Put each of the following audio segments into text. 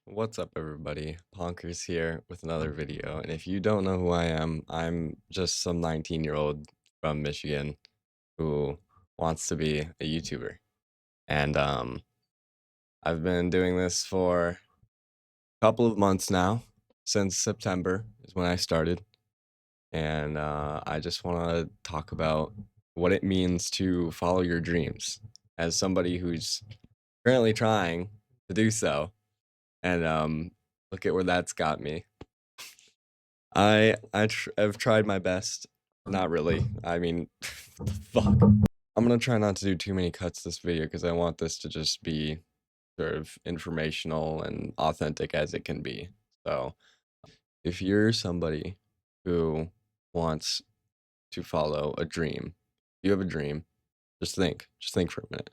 What's up, everybody? Ponkers here with another video. And if you don't know who I am, I'm just some 19-year-old from Michigan who wants to be a YouTuber. And I've been doing this for a couple of months now. Since September is when I started. And I just want to talk about what it means to follow your dreams as somebody who's currently trying to do so. And look at where that's got me. I've tried my best. Not really. I mean, what the fuck? I'm gonna try not to do too many cuts this video because I want this to just be sort of informational and authentic as it can be. So, if you're somebody who wants to follow a dream, you have a dream, just think for a minute.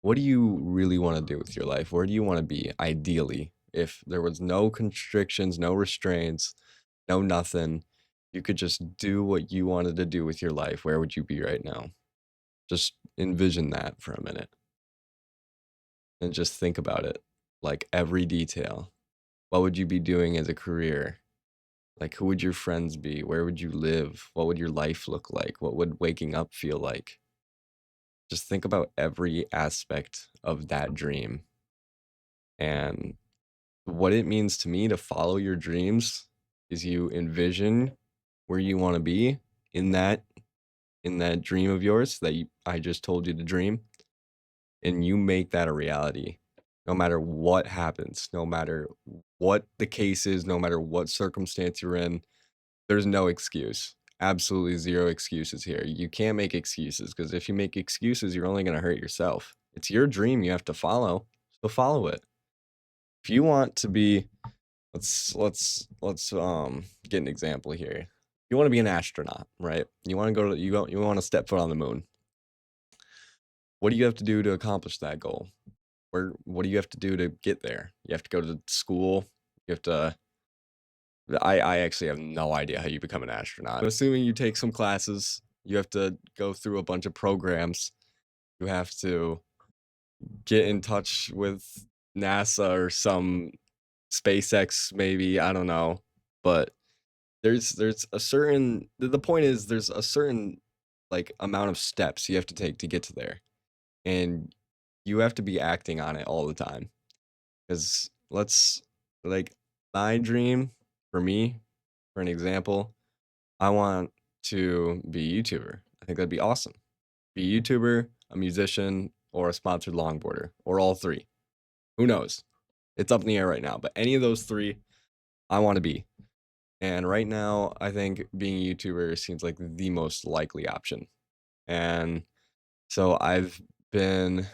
What do you really want to do with your life? Where do you want to be ideally? If there was no constrictions, no restraints, no nothing, you could just do what you wanted to do with your life, where would you be right now? Just envision that for a minute and just think about it, like every detail. What would you be doing as a career? Like, who would your friends be? Where would you live? What would your life look like? What would waking up feel like? Just think about every aspect of that dream and what it means to me to follow your dreams is you envision where you want to be in that dream of yours that I just told you to dream, and you make that a reality. No matter what happens, no matter what the case is, no matter what circumstance you're in, there's no excuse. Absolutely zero excuses here. You can't make excuses because if you make excuses, you're only going to hurt yourself. It's your dream you have to follow, so follow it. If you want to be let's get an example here. You want to be an astronaut, right? You want to go to you want to step foot on the moon. What do you have to do to accomplish that goal? What do you have to do to get there? You have to go to school. You have to I actually have no idea how you become an astronaut. I'm assuming you take some classes, you have to go through a bunch of programs. You have to get in touch with NASA or some SpaceX maybe, I don't know. But there's a certain the point is there's a certain, like, amount of steps you have to take to get to there, and you have to be acting on it all the time. Because let's like, my dream for me, for an example, I want to be a YouTuber. I think that'd be awesome. Be a YouTuber, a musician, or a sponsored longboarder, or all 3. Who knows? It's up in the air right now, but any of those 3, I wanna be. And right now, I think being a YouTuber seems like the most likely option. And so I've been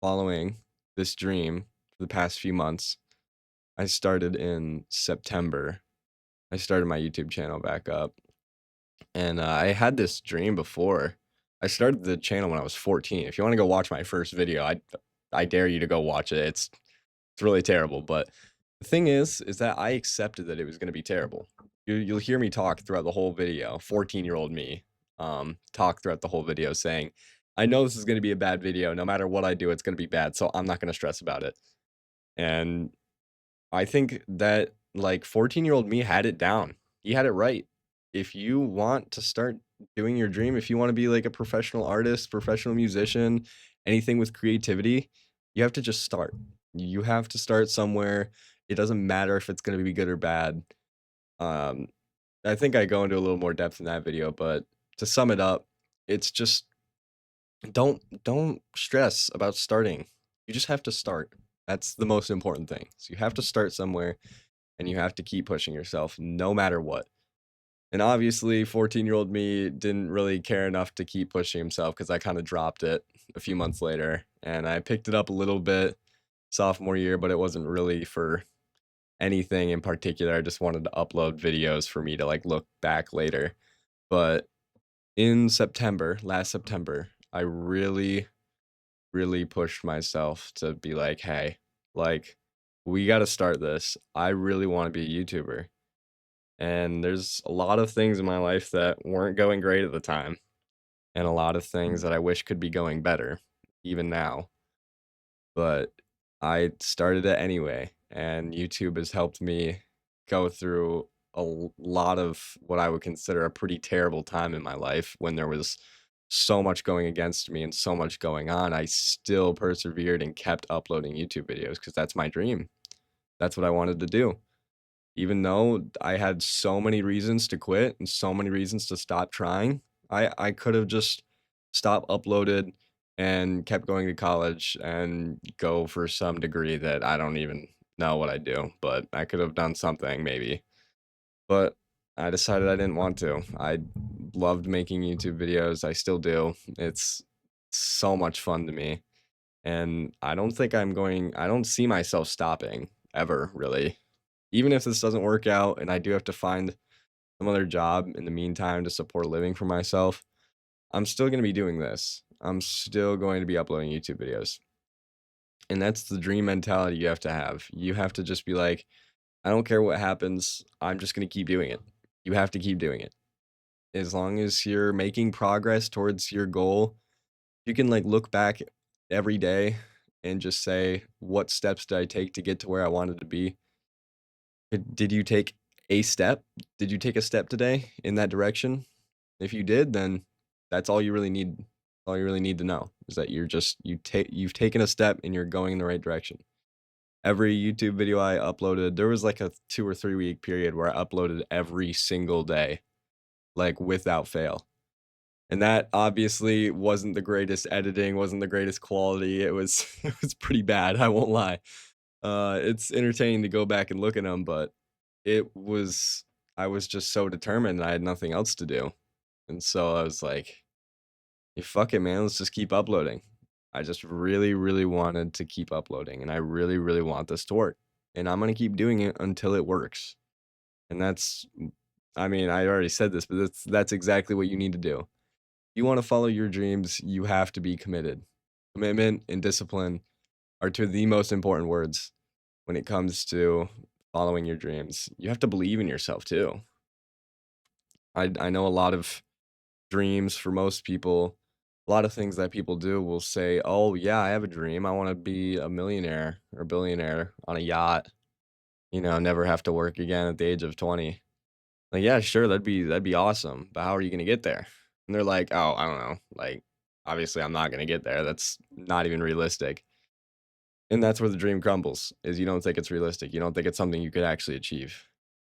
following this dream for the past few months. I started in September. I started my YouTube channel back up. And I had this dream before. I started the channel when I was 14. If you want to go watch my first video, I dare you to go watch it. It's really terrible, but the thing is that I accepted that it was gonna be terrible. You'll hear me talk throughout the whole video, 14-year-old me, talk throughout the whole video saying, "I know this is gonna be a bad video, no matter what I do, it's gonna be bad, so I'm not gonna stress about it." And I think that, like, 14-year-old me had it down. He had it right. If you want to start doing your dream, if you wanna be, like, a professional artist, professional musician, anything with creativity, you have to just start. You have to start somewhere. It doesn't matter if it's gonna be good or bad. Um, I think I go into a little more depth in that video, but to sum it up, it's just don't stress about starting. You just have to start. That's the most important thing. So you have to start somewhere and you have to keep pushing yourself no matter what. And obviously, 14-year-old me didn't really care enough to keep pushing himself because I kind of dropped it a few months later. And I picked it up a little bit sophomore year, but it wasn't really for anything in particular. I just wanted to upload videos for me to like look back later. But in September, last September, I really pushed myself to be like, hey, like, we got to start this. I really want to be a YouTuber. And there's a lot of things in my life that weren't going great at the time, and a lot of things that I wish could be going better, even now. But I started it anyway. and YouTube has helped me go through lot of what I would consider a pretty terrible time in my life when there was so much going against me and so much going on. I still persevered and kept uploading YouTube videos because that's my dream. That's what I wanted to do. Even though I had so many reasons to quit and so many reasons to stop trying, I could have just stopped, uploaded, and kept going to college and go for some degree that I don't even know what I do, but I could have done something maybe. But I decided I didn't want to. I loved making YouTube videos. I still do. It's so much fun to me. And I don't see myself stopping ever, really. Even if this doesn't work out and I do have to find some other job in the meantime to support a living for myself, I'm still going to be doing this. I'm still going to be uploading YouTube videos. And that's the dream mentality you have to have. You have to just be like, I don't care what happens. I'm just going to keep doing it. You have to keep doing it. As long as you're making progress towards your goal, you can like look back every day and just say, what steps did I take to get to where I wanted to be? Did you take a step? Did you take a step today in that direction? If you did, then that's all you really need. All you really need to know is that you've taken a step and you're going in the right direction. Every YouTube video I uploaded, there was like a 2 or 3 week period where I uploaded every single day, like without fail. And that obviously wasn't the greatest editing, wasn't the greatest quality. It was it was pretty bad, I won't lie. It's entertaining to go back and look at them, but it was I was just so determined and I had nothing else to do. And so I was like, "Hey, fuck it, man. Let's just keep uploading." I just really, really wanted to keep uploading, and I really, really want this to work. And I'm gonna keep doing it until it works. And I mean, I already said this, but that's exactly what you need to do. You want to follow your dreams, you have to be committed. Commitment and discipline are two of the most important words when it comes to following your dreams. You have to believe in yourself too. I know a lot of dreams for most people, a lot of things that people do will say, "Oh, yeah, I have a dream. I want to be a millionaire or billionaire on a yacht, never have to work again at the age of 20." Like, yeah, sure, that'd be awesome, but how are you gonna get there? And they're like, "Oh, I don't know. Like, obviously I'm not gonna get there. That's not even realistic." And that's where the dream crumbles, is you don't think it's realistic. You don't think it's something you could actually achieve.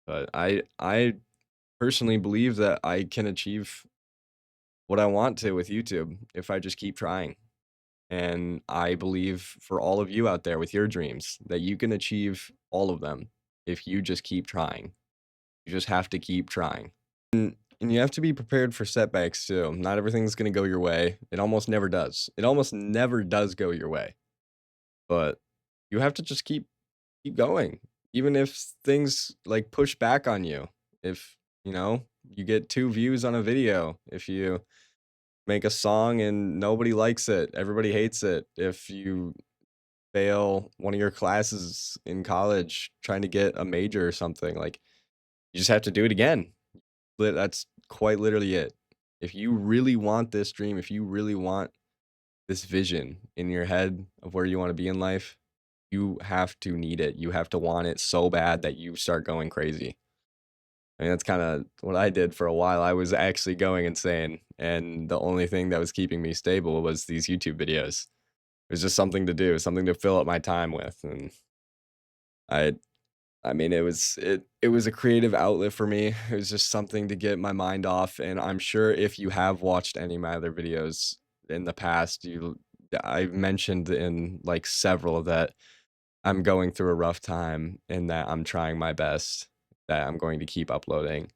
But I personally believe that I can achieve what I want to with YouTube if I just keep trying. And I believe for all of you out there with your dreams that you can achieve all of them if you just keep trying. You just have to keep trying. And you have to be prepared for setbacks too. Not everything's going to go your way. It almost never does. It almost never does go your way. But you have to just keep going. Even if things like push back on you. If, you get 2 views on a video, if you make a song and nobody likes it, everybody hates it, if you fail one of your classes in college trying to get a major or something, like, you just have to do it again. That's quite literally it. If you really want this dream, if you really want this vision in your head of where you wanna be in life, you have to need it. You have to want it so bad that you start going crazy. I mean, that's kinda what I did for a while. I was actually going insane, and the only thing that was keeping me stable was these YouTube videos. It was just something to do, something to fill up my time with, and I I mean, it was a creative outlet for me. It was just something to get my mind off, and I'm sure if you have watched any of my other videos in the past, I've mentioned in, like, several that I'm going through a rough time and that I'm trying my best, that I'm going to keep uploading.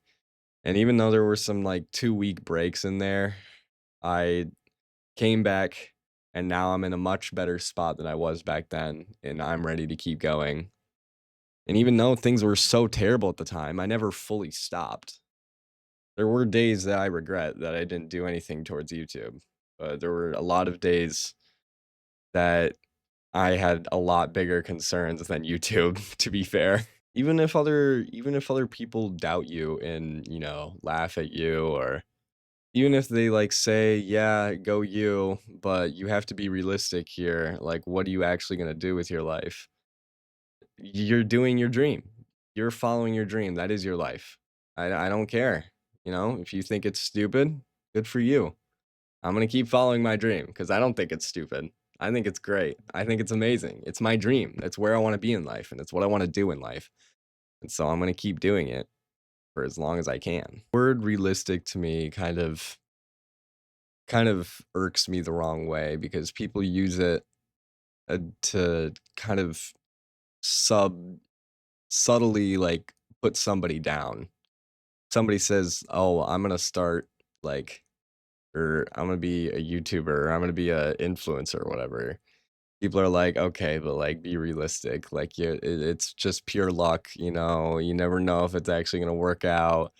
And even though there were some, like, 2-week breaks in there, I came back, and now I'm in a much better spot than I was back then, and I'm ready to keep going. And even though things were so terrible at the time, I never fully stopped. There were days that I regret that I didn't do anything towards YouTube, but there were a lot of days that I had a lot bigger concerns than YouTube, to be fair. Even if other people doubt you and, laugh at you, or even if they, like, say, "Yeah, go you, but you have to be realistic here. Like, what are you actually gonna do with your life?" you're doing your dream. You're following your dream. That is your life. I don't care. You know, if you think it's stupid, good for you. I'm gonna keep following my dream because I don't think it's stupid. I think it's great. I think it's amazing. It's my dream. That's where I want to be in life, and it's what I want to do in life. And so I'm gonna keep doing it for as long as I can. Word realistic to me kind of irks me the wrong way because people use it to kind of sub subtly like put somebody down. Somebody says, "Oh, I'm gonna start like, or I'm gonna be a YouTuber, or I'm gonna be a influencer, or whatever." People are like, "Okay, but like, be realistic. Like, it's just pure luck. You know, you never know if it's actually gonna work out.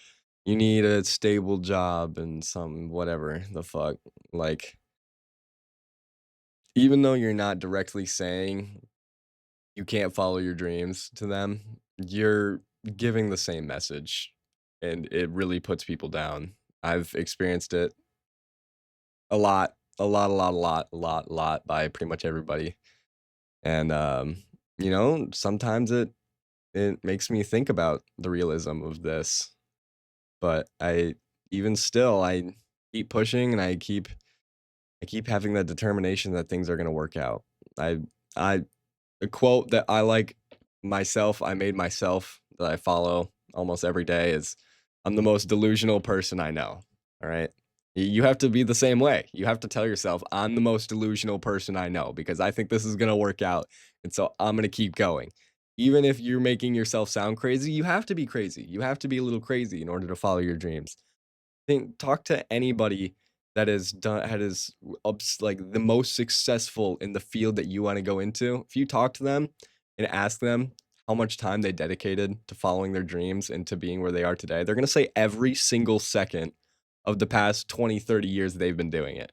You need a stable job and some whatever the fuck." Like, even though you're not directly saying you can't follow your dreams to them, you're giving the same message, and it really puts people down. I've experienced it a lot, a lot by pretty much everybody. And sometimes it makes me think about the realism of this, but I even still I keep pushing and I keep having that determination that things are going to work out. I A quote that I like myself, I made myself, that I follow almost every day is, "I'm the most delusional person I know." All right? You have to be the same way. You have to tell yourself, "I'm the most delusional person I know because I think this is gonna work out, and so I'm gonna keep going." Even if you're making yourself sound crazy, you have to be crazy. You have to be a little crazy in order to follow your dreams. Talk to anybody that is like the most successful in the field that you want to go into. If you talk to them and ask them how much time they dedicated to following their dreams and to being where they are today, they're going to say every single second of the past 20, 30 years they've been doing it.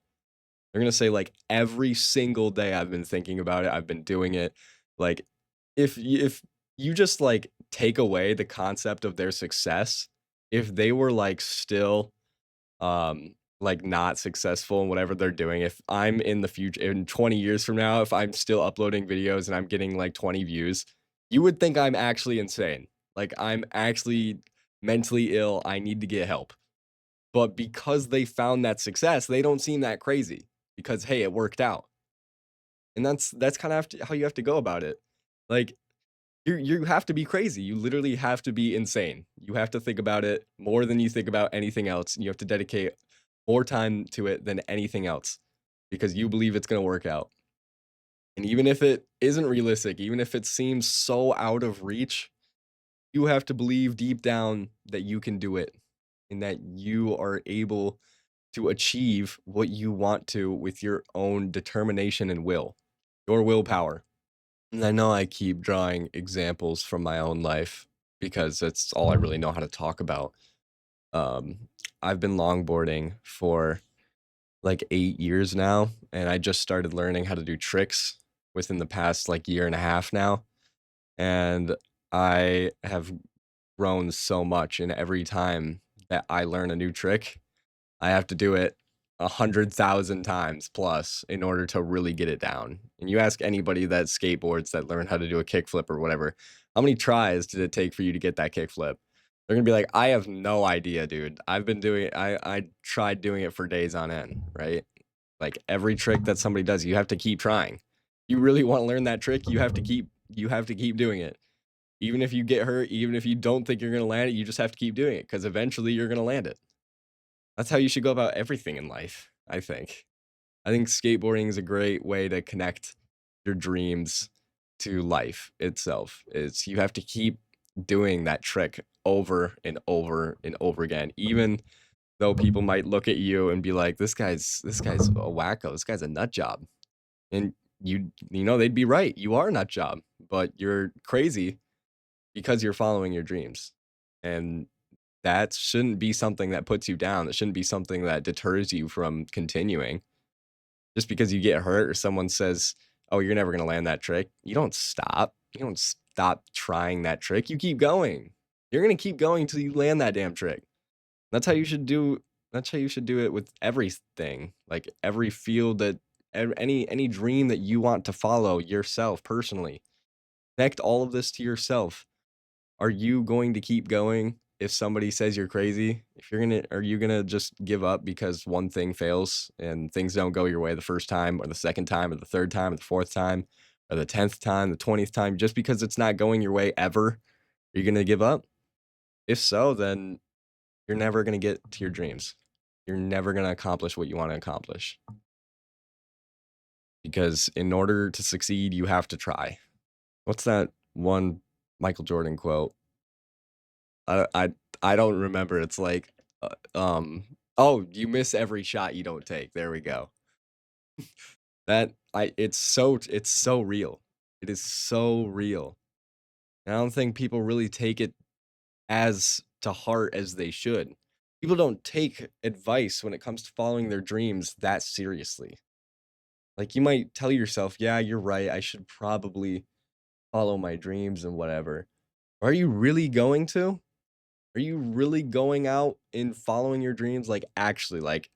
They're going to say like every single day I've been thinking about it, I've been doing it. Like if you just like take away the concept of their success, if they were like still like not successful in whatever they're doing, if I'm in the future in 20 years from now, if I'm still uploading videos and I'm getting like 20 views, you would think I'm actually insane. Like I'm actually mentally ill. I need to get help. But because they found that success, they don't seem that crazy because hey, it worked out. And that's kind of how you have to go about it. Like you have to be crazy. You literally have to be insane. You have to think about it more than you think about anything else. You have to dedicate more time to it than anything else because you believe it's going to work out. And even if it isn't realistic, even if it seems so out of reach, you have to believe deep down that you can do it and that you are able to achieve what you want to with your own determination and will, your willpower. And I know I keep drawing examples from my own life because that's all I really know how to talk about. Um, I've been longboarding for like 8 years now, and I just started learning how to do tricks within the past like year and a half now. And I have grown so much, and every time that I learn a new trick, I have to do it 100,000 times plus in order to really get it down. And you ask anybody that skateboards that learn how to do a kickflip or whatever, how many tries did it take for you to get that kickflip? They're gonna be like, I have no idea, dude. I've been doing it. I tried doing it for days on end, right? Like every trick that somebody does, you have to keep trying. You really want to learn that trick, you have to keep doing it. Even if you get hurt, even if you don't think you're gonna land it, you just have to keep doing it because eventually you're gonna land it. That's how you should go about everything in life, I think. I think skateboarding is a great way to connect your dreams to life itself. It's you have to keep doing that trick over and over and over again, even though people might look at you and be like, this guy's a wacko, this guy's a nut job." And you know, they'd be right. You are a nut job, but you're crazy because you're following your dreams. And that shouldn't be something that puts you down. That shouldn't be something that deters you from continuing. Just because you get hurt or someone says, "Oh, you're never gonna land that trick," you don't stop. You don't stop trying that trick. You keep going. You're gonna keep going till you land that damn trick. That's how you should do. That's how you should do it with everything. Like every field that any dream that you want to follow yourself personally. Connect all of this to yourself. Are you going to keep going if somebody says you're crazy? Are you gonna just give up because one thing fails and things don't go your way the first time or the second time or the third time or the fourth time or the 10th time, the 20th time, just because it's not going your way ever? Are you gonna give up? If so, then you're never gonna get to your dreams. You're never gonna accomplish what you want to accomplish. Because in order to succeed, you have to try. What's that one Michael Jordan quote? I I I don't remember. It's like, oh, you miss every shot you don't take. There we go. It's so real. It is so real. And I don't think people really take it as to heart as they should. People don't take advice when it comes to following their dreams that seriously. Like you might tell yourself, "Yeah, you're right. I should probably follow my dreams and whatever." Are you really going to? Are you really going out and following your dreams? Like, actually, like,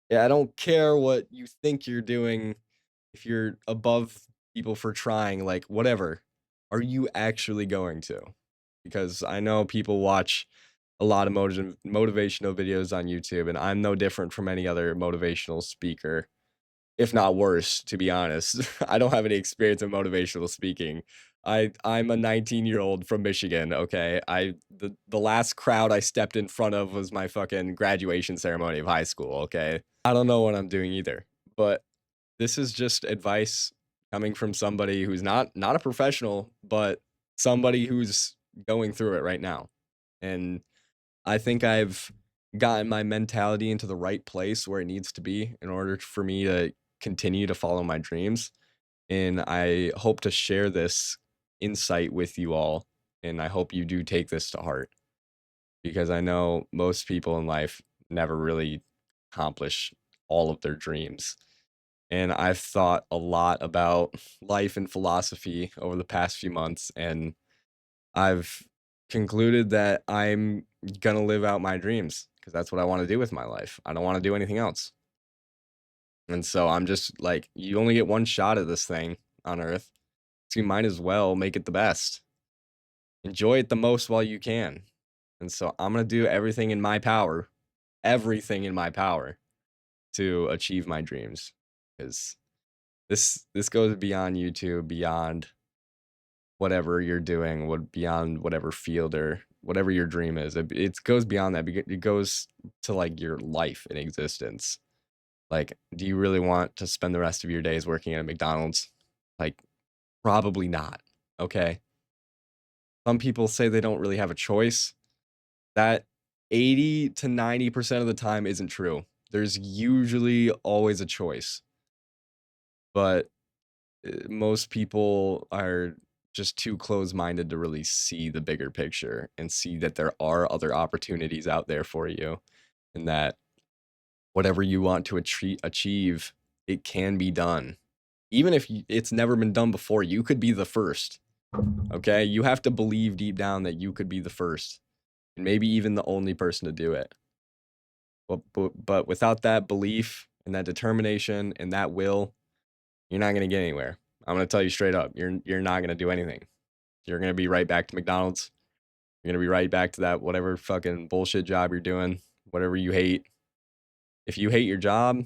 yeah, I don't care what you think you're doing if you're above people for trying, like, whatever. Are you actually going to? Because I know people watch a lot of motivational videos on YouTube, and I'm no different from any other motivational speaker, if not worse, to be honest. I don't have any experience in motivational speaking. I'm a 19-year-old from Michigan, okay? The last crowd I stepped in front of was my fucking graduation ceremony of high school, okay? I don't know what I'm doing either. But this is just advice coming from somebody who's not a professional, but somebody who's going through it right now. And I think I've gotten my mentality into the right place where it needs to be in order for me to continue to follow my dreams. And I hope to share this insight with you all. And I hope you do take this to heart because I know most people in life never really accomplish all of their dreams. And I've thought a lot about life and philosophy over the past few months, and I've concluded that I'm gonna live out my dreams because that's what I want to do with my life. I don't want to do anything else. And so I'm just like, you only get one shot at this thing on Earth. So you might as well make it the best. Enjoy it the most while you can. And so I'm gonna do everything in my power to achieve my dreams. Because this goes beyond YouTube, beyond whatever you're doing, beyond whatever field or whatever your dream is. It goes beyond that. It goes to like your life and existence. Like, do you really want to spend the rest of your days working at a McDonald's? Like, probably not. Okay. Some people say they don't really have a choice. That 80 to 90% of the time isn't true. There's usually always a choice. But most people are just too close-minded to really see the bigger picture and see that there are other opportunities out there for you and that whatever you want to achieve, it can be done. Even if it's never been done before, you could be the first. Okay? You have to believe deep down that you could be the first and maybe even the only person to do it. But without that belief and that determination and that will, you're not going to get anywhere. I'm going to tell you straight up, you're not going to do anything. You're going to be right back to McDonald's. You're going to be right back to that whatever fucking bullshit job you're doing, whatever you hate. If you hate your job,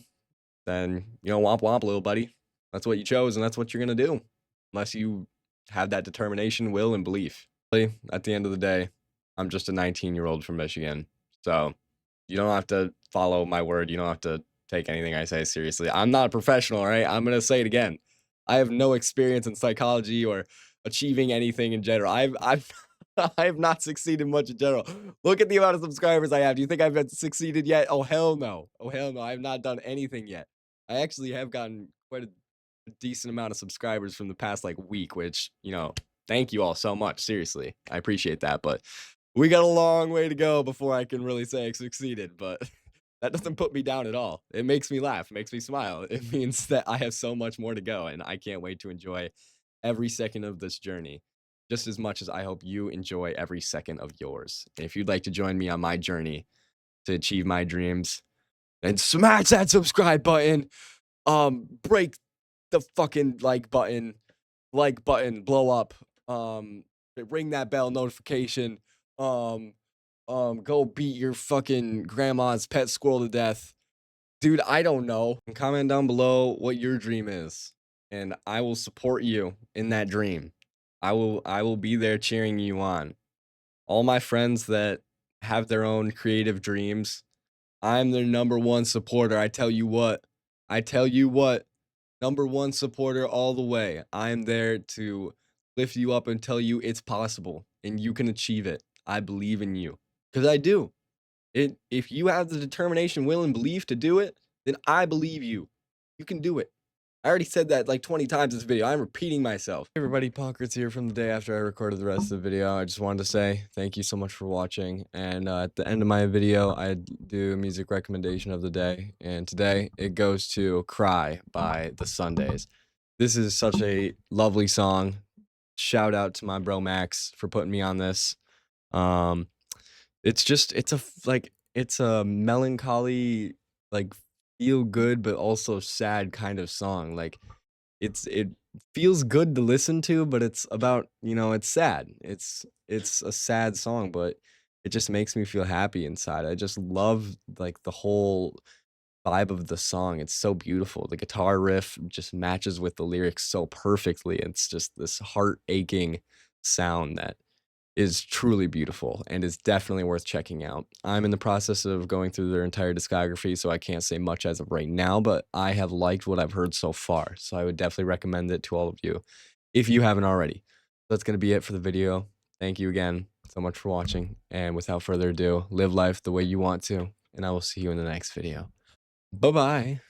then, womp womp, little buddy. That's what you chose, and that's what you're going to do. Unless you have that determination, will, and belief. Really, at the end of the day, I'm just a 19-year-old from Michigan. So you don't have to follow my word. You don't have to take anything I say seriously. I'm not a professional, all right? I'm going to say it again. I have no experience in psychology or achieving anything in general. I've I have not succeeded much in general. Look at the amount of subscribers I have. Do you think I've succeeded yet? Oh hell no. Oh hell no. I have not done anything yet. I actually have gotten quite a decent amount of subscribers from the past like week, which, thank you all so much. Seriously. I appreciate that, but we got a long way to go before I can really say I succeeded, but that doesn't put me down at all. It makes me laugh, makes me smile. It means that I have so much more to go and I can't wait to enjoy every second of this journey just as much as I hope you enjoy every second of yours. And if you'd like to join me on my journey to achieve my dreams, then smash that subscribe button. Break the fucking like button. like button, blow up, ring that bell notification, um, go beat your fucking grandma's pet squirrel to death. Dude, I don't know. Comment down below what your dream is, and I will support you in that dream. I will be there cheering you on. All my friends that have their own creative dreams, I'm their number one supporter. I tell you what. I tell you what. Number one supporter all the way. I am there to lift you up and tell you it's possible and you can achieve it. I believe in you. Because I do. If you have the determination, will, and belief to do it, then I believe you. You can do it. I already said that like 20 times in this video. I'm repeating myself. Hey everybody, Pockrates here from the day after I recorded the rest of the video. I just wanted to say thank you so much for watching. And at the end of my video, I do a music recommendation of the day. And today it goes to Cry by The Sundays. This is such a lovely song. Shout out to my bro Max for putting me on this. It's a melancholy, like, feel good, but also sad kind of song. Like, it feels good to listen to, but it's about, it's sad. It's a sad song, but it just makes me feel happy inside. I just love, like, the whole vibe of the song. It's so beautiful. The guitar riff just matches with the lyrics so perfectly. It's just this heart aching sound that is truly beautiful and is definitely worth checking out. I'm in the process of going through their entire discography, so I can't say much as of right now, but I have liked what I've heard so far, so I would definitely recommend it to all of you if you haven't already. That's going to be it for the video. Thank you again so much for watching, and without further ado, live life the way you want to, and I will see you in the next video. Bye-bye.